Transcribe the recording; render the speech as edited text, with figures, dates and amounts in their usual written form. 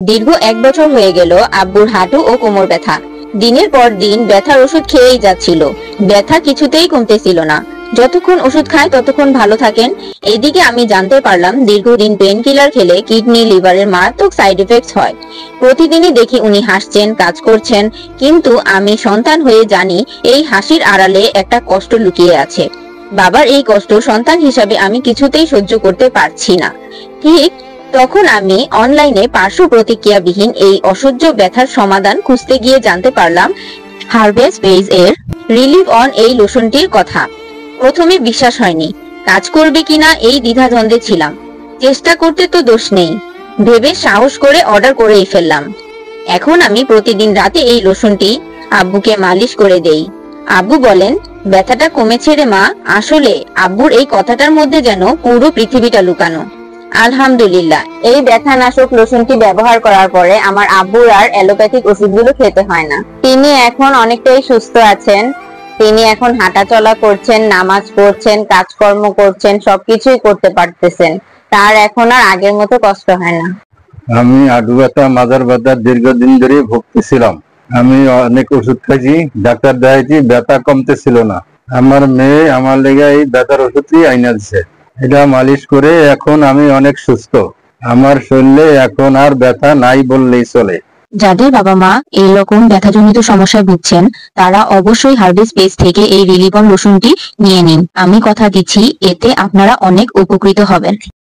দীর্ঘ 1 বছর হয়ে গেল আব্বুর হাঁটু ও কোমর ব্যথা। দিনের পর দিন ব্যথার ওষুধ খেয়েই যাচ্ছিল, ব্যথা কিছুতেই কমতেছিল না। যতক্ষণ ওষুধ খায় ততক্ষণ ভালো থাকেন। এদিকে আমি জানতে পারলাম দীর্ঘদিন পেন কিলার খেলে কিডনি লিভারের মারাত্মক সাইড এফেক্টস হয়। প্রতিদিনই দেখি উনি হাসছেন, কাজ করছেন, কিন্তু আমি সন্তান হয়ে জানি এই হাসির আড়ালে একটা কষ্ট লুকিয়ে আছে। বাবার এই কষ্ট সন্তান হিসাবে আমি কিছুতেই সহ্য করতে পারছি না। ঠিক তখন আমি অনলাইনে পার্শ্ব প্রতিক্রিয়াবিহীন এই অসহ্য ব্যথার সমাধান খুঁজতে গিয়ে জানতে পারলাম হারভেস পেজ এর রিলিভ অন এই লোশনটির কথা। প্রথমে বিশ্বাস হয়নি, কাজ করবে কিনা এই দ্বিধাদ্বন্দ্বে ছিলাম। চেষ্টা করতে তো দোষ নেই ভেবে সাহস করে অর্ডার করেই ফেললাম। এখন আমি প্রতিদিন রাতে এই লোশনটি আব্বুকে মালিশ করে দেই। আব্বু বলেন, ব্যথাটা কমেছে রে মা। আসলে আব্বুর এই কথাটার মধ্যে যেন পুরো পৃথিবীটা লুকানো। আলহামদুলিল্লাহ, এই ব্যথানাশক লোশনটি ব্যবহার করার পরে আমার আব্বুর আর অ্যালোপ্যাথিক ওষুধগুলো খেতে হয় না। তিনি এখন অনেকটাই সুস্থ আছেন। তিনি এখন হাঁটাচলা করছেন, নামাজ পড়ছেন, কাজকর্ম করছেন, সবকিছুই করতে পারতেছেন। তার এখন আর আগের মতো কষ্ট হয় না। আমি হাঁটু ব্যথা, মাজার ব্যথা দীর্ঘদিন ধরে ভুগতেছিলাম। আমি অনেক ওষুধ খাইছি, ডাক্তার দেখাইছি, ব্যথা কমতেছিল না। আমার মেয়ে আমার লেগে এই ব্যথার ওষুধই আইনা দিছে। এটা মালিশ করে এখন আমি অনেক সুস্থ। আমার শরীরে এখন আর ব্যথা নাই বললেই চলে। যাদের বাবা মা এইরকম ব্যথাজনিত সমস্যায় ভুগছেন তারা অবশ্যই হারভেস পেজ থেকে এই রিলিভ অন লোশনটি নিয়ে নিন। আমি কথা দিচ্ছি এতে আপনারা অনেক উপকৃত হবেন।